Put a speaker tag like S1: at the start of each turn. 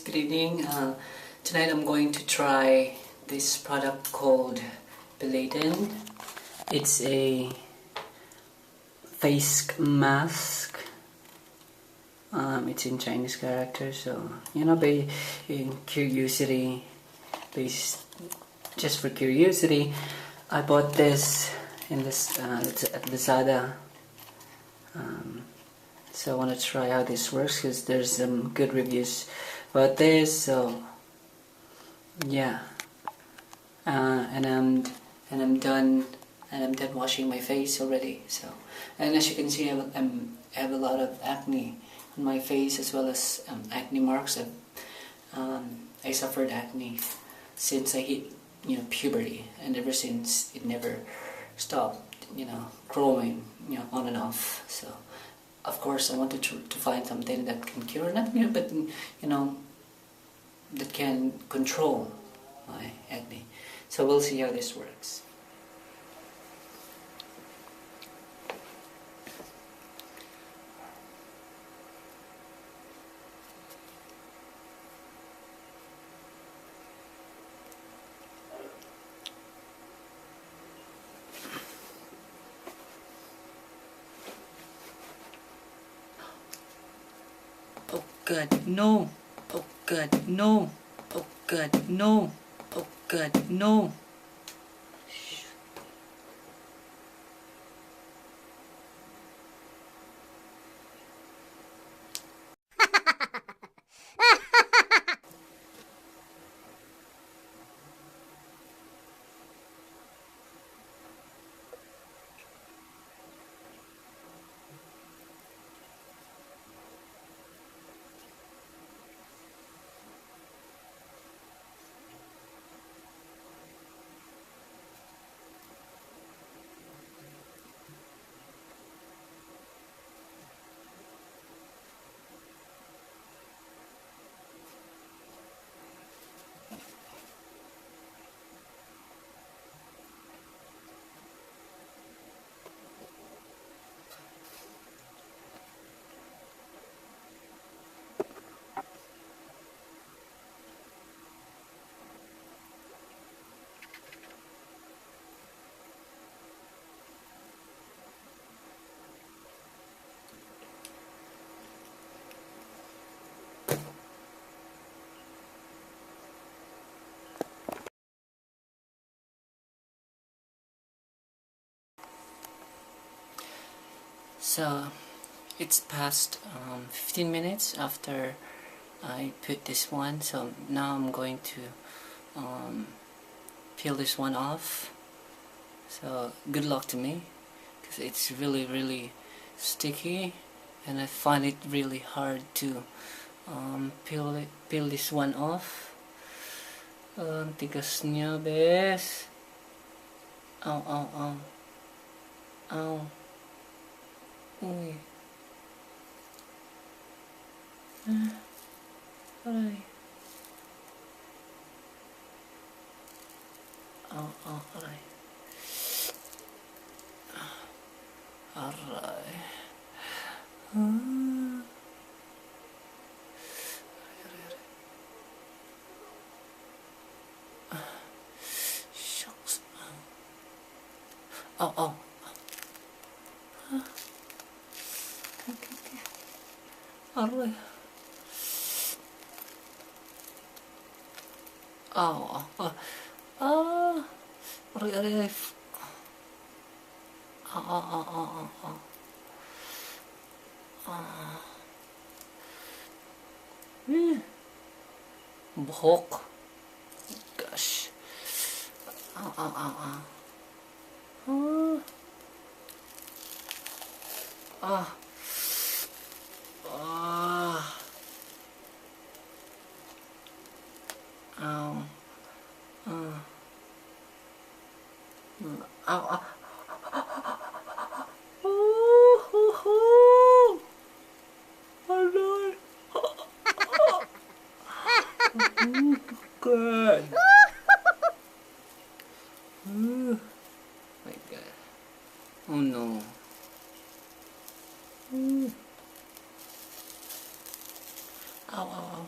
S1: good evening. Tonight I'm going to try this product called Pilaten. It's a face mask. It's in Chinese characters, so in curiosity, just for curiosity, I bought this in this it's at Lazada. So I want to try how this works because there's some good reviews about this. So yeah, and I'm done washing my face already. So, and as you can see, I have a lot of acne on my face as well as acne marks. I suffered acne since I hit puberty, and ever since it never stopped growing on and off. So of course I wanted to find something that can cure, not but that can control my acne. So we'll see how this works. Oh God, no! Oh God, no! Oh God, no! Oh God, no! So it's past 15 minutes after I put this one, so now I'm going to peel this one off. So good luck to me, because it's really sticky and I find it really hard to peel this one off. Tigas niya, bes. Ow, ow, ow. Ow. Uy. Aray. Ow, ow, aray. Aray. Shucks. Ow, ow. Aray. Ow, ow. Aray, aray. Ow, ow, ow, ow, ow. Buhok. Gosh. Ow, ow, ow, ow. Ah. Ah. Ow. Ow, ow. Good. My God. Oh no. Ow, ow, ow.